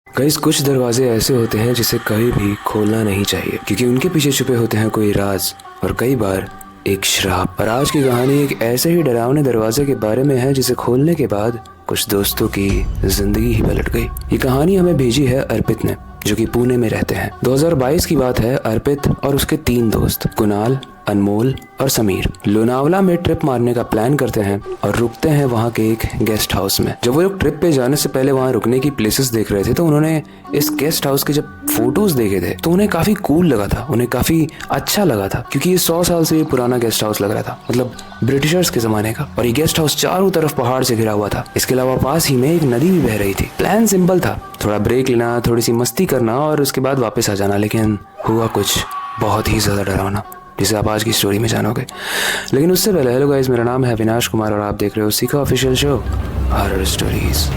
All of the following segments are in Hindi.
गाइस, कुछ दरवाजे ऐसे होते हैं जिसे कभी भी खोलना नहीं चाहिए क्योंकि उनके पीछे छुपे होते हैं कोई राज और कई बार एक श्राप। और आज की कहानी एक ऐसे ही डरावने दरवाजे के बारे में है जिसे खोलने के बाद कुछ दोस्तों की जिंदगी ही पलट गई। ये कहानी हमें भेजी है अर्पित ने, जो कि पुणे में रहते हैं। 2022 की बात है। अर्पित और उसके 3 दोस्त कुणाल, अनमोल और समीर लोनावला में ट्रिप मारने का प्लान करते हैं और रुकते हैं वहाँ के एक गेस्ट हाउस में। जब वो लोग ट्रिप पे जाने से पहले वहाँ रुकने की प्लेसेस देख रहे थे तो उन्होंने इस गेस्ट हाउस के जब फोटोज देखे थे तो उन्हें काफी कूल लगा था, उन्हें काफी अच्छा लगा था क्योंकि ये 100 साल से भी पुराना गेस्ट हाउस लग रहा था, मतलब ब्रिटिशर्स के जमाने का। और ये गेस्ट हाउस चारों तरफ पहाड़ से घिरा हुआ था। इसके अलावा पास ही में एक नदी भी बह रही थी। प्लान सिंपल था, थोड़ा ब्रेक लेना, थोड़ी सी मस्ती करना और उसके बाद वापस आ जाना। लेकिन हुआ कुछ बहुत ही ज्यादा डरावना जिसे आप आज की स्टोरी में जानोगे। लेकिन उससे पहले हेलो गाइस, मेरा नाम है अविनाश कुमार और आप देख रहे हो सीखा ऑफिशियल शो हॉरर स्टोरीज।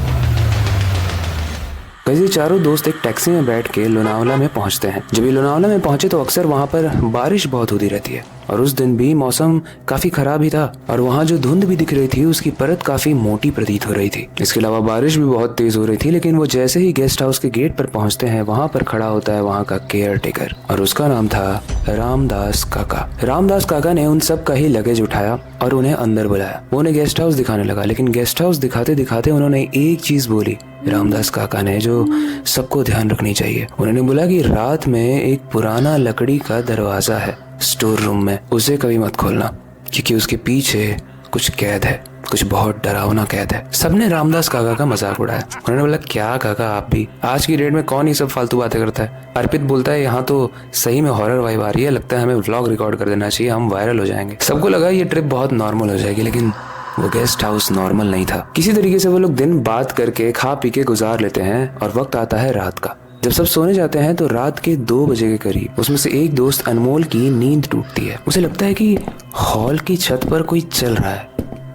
ये चारों दोस्त एक टैक्सी में बैठ के लोनावला में पहुंचते हैं। जब ये लोनावला में पहुंचे तो अक्सर वहां पर बारिश बहुत होती रहती है और उस दिन भी मौसम काफी खराब ही था और वहां जो धुंध भी दिख रही थी उसकी परत काफी मोटी प्रतीत हो रही थी। इसके अलावा बारिश भी बहुत तेज हो रही थी। लेकिन वो जैसे ही गेस्ट हाउस के गेट पर पहुंचते हैं वहां पर खड़ा होता है वहां का केयर टेकर और उसका नाम था रामदास काका। रामदास काका ने उन सब का ही लगेज उठाया और उन्हें अंदर बुलाया। वो उन्हें गेस्ट हाउस दिखाने लगा। लेकिन गेस्ट हाउस दिखाते दिखाते उन्होंने एक चीज बोली रामदास काका ने, जो सबको ध्यान रखनी चाहिए। उन्होंने बोला कि रात में एक पुराना लकड़ी का दरवाजा है स्टोर रूम में, उसे कभी मत खोलना क्योंकि उसके पीछे कुछ कैद है, कुछ बहुत डरावना कैद है। सबने रामदास काका का मजाक उड़ाया। उन्होंने बोला क्या काका, आप भी आज की डेट में कौन ये सब फालतू बातें करता है। अर्पित बोलता है यहाँ तो सही में हॉरर वाइब आ रही है, लगता है हमें व्लॉग रिकॉर्ड कर देना चाहिए, हम वायरल हो जाएंगे। सबको लगा ये ट्रिप बहुत नॉर्मल हो जाएगी, लेकिन वो गेस्ट हाउस नॉर्मल नहीं था। किसी तरीके से वो लोग दिन बात करके खा पी के गुजार लेते हैं और वक्त आता है रात का। जब सब सोने जाते हैं तो रात के 2 बजे के करीब उसमें से एक दोस्त अनमोल की नींद टूटती है। उसे लगता है कि हॉल की छत पर कोई चल रहा है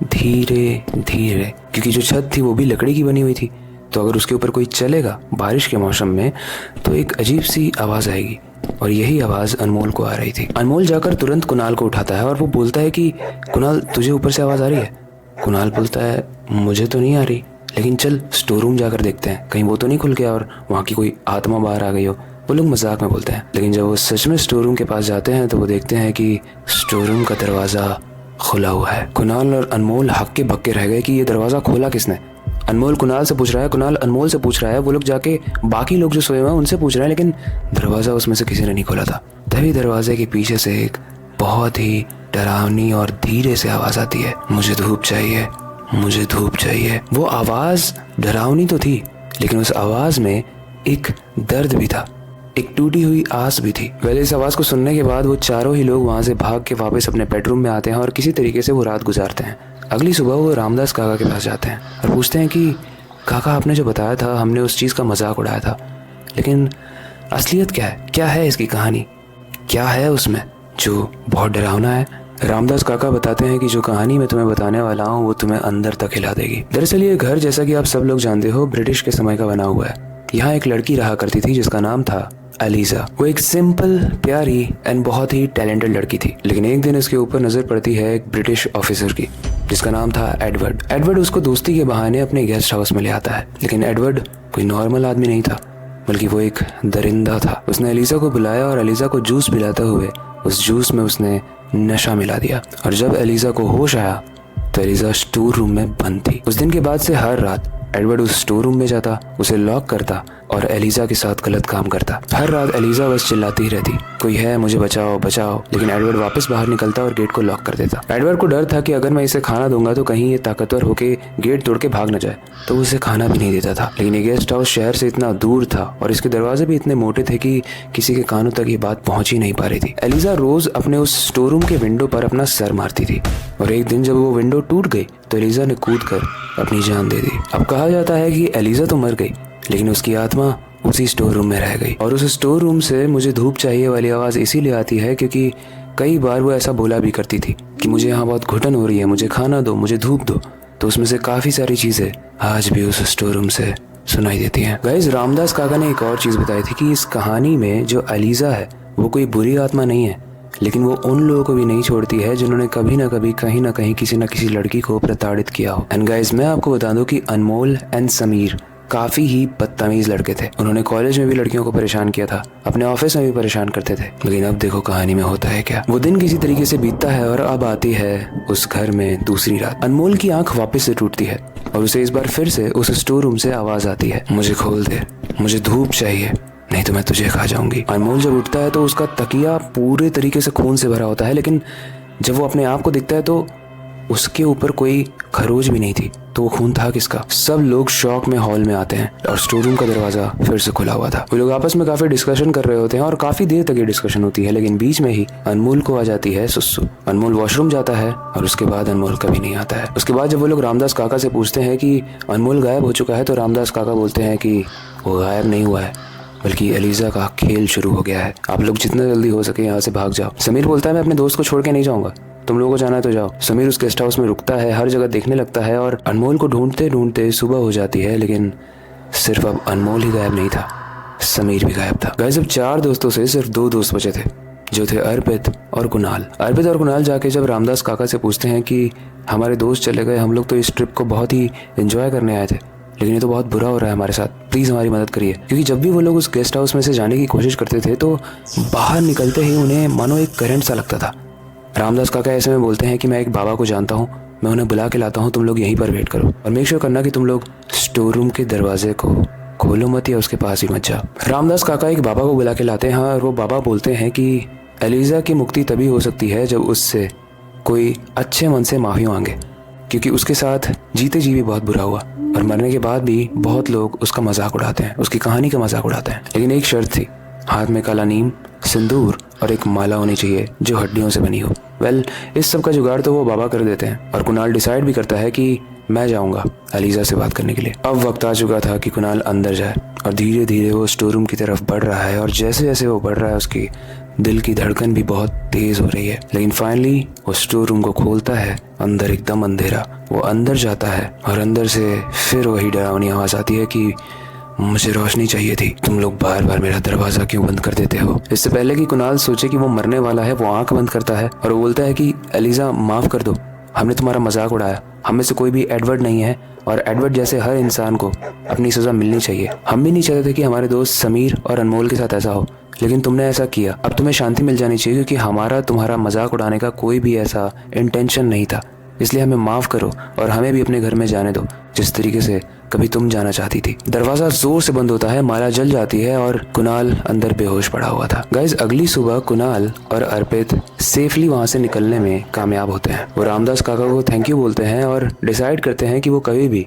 धीरे धीरे, क्योंकि जो छत थी वो भी लकड़ी की बनी हुई थी, तो अगर उसके ऊपर कोई चलेगा बारिश के मौसम में तो एक अजीब सी आवाज आएगी। और यही आवाज अनमोल को आ रही थी। अनमोल जाकर तुरंत कुणाल को उठाता है और वो बोलता है कि कुणाल, तुझे ऊपर से आवाज आ रही है? कुणाल बोलता है मुझे तो नहीं आ रही, लेकिन चल स्टोर रूम जाकर देखते हैं, कहीं वो तो नहीं खुल गया और वहाँ की कोई आत्मा बाहर आ गई हो। वो लोग मजाक में बोलते हैं। लेकिन जब वो सच में स्टोर रूम के पास जाते हैं तो वो देखते हैं कि स्टोर रूम का दरवाजा खुला हुआ है। कुणाल और अनमोल हक्के बक्के रह गए कि ये दरवाजा खोला किसने। अनमोल कुणाल से पूछ रहा है, कुणाल अनमोल से पूछ रहा है, वो लोग जाके बाकी लोग जो सोए हुए हैं उनसे पूछ रहे हैं, लेकिन दरवाजा उसमें से किसी ने नहीं खोला था। तभी दरवाजे के पीछे से एक बहुत ही डरावनी और धीरे से आवाज आती है, मुझे धूप चाहिए, मुझे धूप चाहिए। वो आवाज डरावनी तो थी लेकिन उस आवाज में एक दर्द भी था, एक टूटी हुई आस भी थी। पहले इस आवाज को सुनने के बाद वो चारों ही लोग वहां से भाग के वापस अपने बेडरूम में आते हैं और किसी तरीके से वो रात गुजारते हैं। अगली सुबह वो रामदास काका के पास जाते हैं और पूछते हैं कि काका, आपने जो बताया था हमने उस चीज का मजाक उड़ाया था, लेकिन असलियत क्या है? क्या है इसकी कहानी? क्या है उसमें जो बहुत डरावना है? रामदास काका बताते हैं कि जो कहानी मैं तुम्हें बताने वाला हूँ वो तुम्हें अंदर तक हिला देगी। दरअसल ये घर, जैसा कि आप सब लोग जानते हो, ब्रिटिश के समय का बना हुआ है। यहाँ एक लड़की रहा करती थी जिसका नाम था एलिजा। वो एक सिंपल, प्यारी एंड बहुत ही टैलेंटेड लड़की थी। लेकिन एक दिन इसके ऊपर नजर पड़ती है एक ब्रिटिश ऑफिसर की जिसका नाम था एडवर्ड। एडवर्ड उसको दोस्ती के बहाने अपने गेस्ट हाउस में ले आता है। लेकिन एडवर्ड कोई नॉर्मल आदमी नहीं था, बल्कि वो एक दरिंदा था। उसने एलिजा को बुलाया और एलिजा को जूस पिलाते हुए उस जूस में उसने नशा मिला दिया। और जब एलिजा को होश आया तो एलिजा स्टोर रूम में बंद थी। उस दिन के बाद से हर रात एडवर्ड उस स्टोर रूम में जाता, उसे लॉक करता और एलिजा के साथ गलत काम करता। हर रात एलिजा बस चिल्लाती ही रहती, कोई है, मुझे बचाओ बचाओ। लेकिन एडवर्ड वापस बाहर निकलता और गेट को लॉक कर देता। एडवर्ड को डर था कि अगर मैं इसे खाना दूंगा तो कहीं ये ताकतवर होके गेट तोड़ के भाग न जाए, तो उसे खाना भी नहीं देता था। लेकिन ये गेस्ट हाउस शहर से इतना दूर था और इसके दरवाजे भी इतने मोटे थे कि किसी के कानों तक ये बात पहुंच ही नहीं पा रही थी। एलिजा रोज अपने उस स्टोर रूम के विंडो पर अपना सर मारती थी और एक दिन जब वो विंडो टूट गई तो एलिजा ने कूद कर अपनी जान दे दी। अब कहा जाता है कि एलिजा तो मर गई लेकिन उसकी आत्मा उसी स्टोर रूम में रह गई। और उस स्टोर रूम से मुझे धूप चाहिए वाली आवाज इसीलिए आती है क्योंकि कई बार वो ऐसा बोला भी करती थी कि मुझे यहाँ बहुत घुटन हो रही है, मुझे खाना दो, मुझे धूप दो। तो उसमें से काफी सारी चीजें आज भी उस स्टोर रूम से सुनाई देती हैं। गाइस, रामदास काका ने एक और चीज बताई थी कि इस कहानी में जो एलिजा है वो कोई बुरी आत्मा नहीं है, लेकिन वो उन लोगों को भी नहीं छोड़ती है जिन्होंने कभी ना कभी कहीं ना कहीं किसी ना किसी लड़की को प्रताड़ित किया हो। एंड गाइस, मैं आपको बता दूं कि अनमोल एंड समीर काफी ही बदतमीज लड़के थे। उन्होंने कॉलेज में भी लड़कियों को परेशान किया था, अपने ऑफिस में भी परेशान करते थे। लेकिन अब देखो कहानी में होता है क्या। वो दिन किसी तरीके से बीतता है और अब आती है उस घर में दूसरी रात। अनमोल की आंख वापस से टूटती है और उसे इस बार फिर से उस स्टोर रूम से आवाज आती है, मुझे खोल दे, मुझे धूप चाहिए, नहीं तो मैं तुझे खा जाऊंगी। अनमोल जब उठता है तो उसका तकिया पूरे तरीके से खून से भरा होता है, लेकिन जब वो अपने आप को दिखता है तो उसके ऊपर कोई खरोच भी नहीं थी। तो वो खून था किसका? सब लोग शॉक में हॉल में आते हैं और स्टोर रूम का दरवाजा फिर से खुला हुआ था। वो लोग आपस में काफी डिस्कशन कर रहे होते हैं और काफी देर तक ये डिस्कशन होती है, लेकिन बीच में ही अनमोल को आ जाती है सुस्सू। अनमोल वॉशरूम जाता है और उसके बाद अनमोल कभी नहीं आता है। उसके बाद जब वो लोग रामदास काका से पूछते हैं कि अनमोल गायब हो चुका है, तो रामदास काका बोलते हैं कि वो गायब नहीं हुआ है, बल्कि एलिजा का खेल शुरू हो गया है। आप लोग जितना जल्दी हो सके यहाँ से भाग जाओ। समीर बोलता है मैं अपने दोस्त को छोड़ के नहीं जाऊंगा, तुम लोगों को जाना है तो जाओ। समीर उस गेस्ट हाउस में रुकता है, हर जगह देखने लगता है और अनमोल को ढूंढते ढूंढते सुबह हो जाती है। लेकिन सिर्फ अब अनमोल ही गायब नहीं था, समीर भी गायब था। गाइस अब 4 दोस्तों से सिर्फ 2 दोस्त बचे थे, जो थे अर्पित और कुणाल। अर्पित और कुणाल जाके जब रामदास काका से पूछते हैं कि हमारे दोस्त चले गए, हम लोग तो इस ट्रिप को बहुत ही एंजॉय करने आए थे, लेकिन ये तो बहुत बुरा हो रहा है हमारे साथ, प्लीज़ हमारी मदद करिए। क्योंकि जब भी वो लोग उस गेस्ट हाउस में से जाने की कोशिश करते थे तो बाहर निकलते ही उन्हें मानो एक करंट सा लगता था। रामदास काका ऐसे में बोलते हैं कि मैं एक बाबा को जानता हूँ, मैं उन्हें बुला के लाता हूँ, तुम लोग यहीं पर वेट करो और मेक श्योर करना कि तुम लोग स्टोर रूम के दरवाजे को खोलो मत या उसके पास ही मत जाओ। रामदास काका एक बाबा को बुला के लाते हैं और वो बाबा बोलते हैं कि एलिजा की मुक्ति तभी हो सकती है जब उससे कोई अच्छे मन से माफ़ी मांगे, क्योंकि उसके साथ जीते जी भी बहुत बुरा हुआ और मरने के बाद भी बहुत लोग उसका मजाक उड़ाते हैं, उसकी कहानी का मजाक उड़ाते हैं। लेकिन एक शर्त थी, हाथ में काला नीम, सिंदूर और एक माला होनी चाहिए जो हड्डियों से बनी हो। इस सब का जुगाड़ तो वो बाबा कर देते हैं और कुणाल डिसाइड भी करता है कि मैं जाऊंगा एलिजा से बात करने के लिए। अब वक्त आ चुका था कि कुणाल अंदर जाए और धीरे धीरे वो स्टोर रूम की तरफ बढ़ रहा है और जैसे जैसे वो बढ़ रहा है उसकी दिल की धड़कन भी बहुत तेज हो रही है। लेकिन फाइनली वो स्टोर रूम को खोलता है, अंदर एकदम अंधेरा। वो अंदर जाता है और अंदर से फिर वही डरावनी आवाज आती है कि मुझे रोशनी चाहिए थी, तुम लोग बार बार मेरा दरवाजा क्यों बंद कर देते हो। इससे पहले कि कुणाल सोचे कि वो मरने वाला है, वो आंख बंद करता है और वो बोलता है कि एलिजा माफ कर दो, हमने तुम्हारा मजाक उड़ाया, हम में से कोई भी एडवर्ड नहीं है और एडवर्ड जैसे हर इंसान को अपनी सजा मिलनी चाहिए। हम भी नहीं चाहते थे कि हमारे दोस्त समीर और अनमोल के साथ ऐसा हो, लेकिन तुमने ऐसा किया। अब तुम्हें शांति मिल जानी चाहिए, क्योंकि हमारा तुम्हारा मजाक उड़ाने का कोई भी ऐसा इंटेंशन नहीं था। इसलिए हमें माफ करो और हमें भी अपने घर में जाने दो जिस तरीके से कभी तुम जाना चाहती थी। दरवाजा जोर से बंद होता है, माला जल जाती है और कुणाल अंदर बेहोश पड़ा हुआ था। गाइस अगली सुबह कुणाल और अर्पित सेफली वहां से निकलने में कामयाब होते हैं। वो रामदास काका को थैंक यू बोलते हैं और डिसाइड करते हैं कि वो कभी भी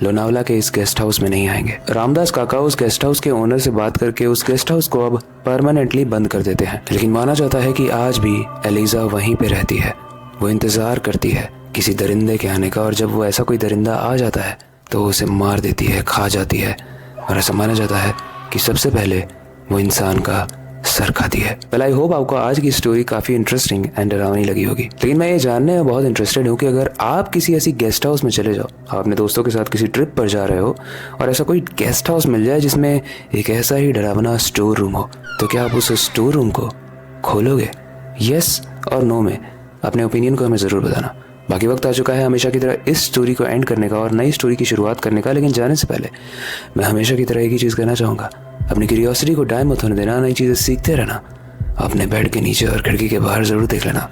लोनावला के इस गेस्ट हाउस में नहीं आएंगे। रामदास काका उस गेस्ट हाउस के ओनर से बात करके उस गेस्ट हाउस को अब परमानेंटली बंद कर देते हैं। लेकिन माना जाता है कि आज भी एलिजा वहीं पे रहती है, वो इंतजार करती है किसी दरिंदे के आने का और जब वो ऐसा कोई दरिंदा आ जाता है तो उसे मार देती है, खा जाती है और ऐसा माना जाता है कि सबसे पहले वो इंसान का सर खाती है। वेल आई होप आपको आज की स्टोरी काफ़ी इंटरेस्टिंग एंड डरावनी लगी होगी। लेकिन मैं ये जानने में बहुत इंटरेस्टेड हूँ कि अगर आप किसी ऐसी गेस्ट हाउस में चले जाओ, आप अपने दोस्तों के साथ किसी ट्रिप पर जा रहे हो और ऐसा कोई गेस्ट हाउस मिल जाए जिसमें एक ऐसा ही डरावना स्टोर रूम हो, तो क्या आप उस स्टोर रूम को खोलोगे? यस और नो में अपने ओपिनियन को हमें ज़रूर बताना। बाकी वक्त आ चुका है हमेशा की तरह इस स्टोरी को एंड करने का और नई स्टोरी की शुरुआत करने का। लेकिन जाने से पहले मैं हमेशा की तरह एक ही चीज़ कहना चाहूँगा, अपनी क्यूरियोसिटी को डाय मत होने देना, नई चीज़ें सीखते रहना, अपने बेड के नीचे और खिड़की के बाहर ज़रूर देख लेना।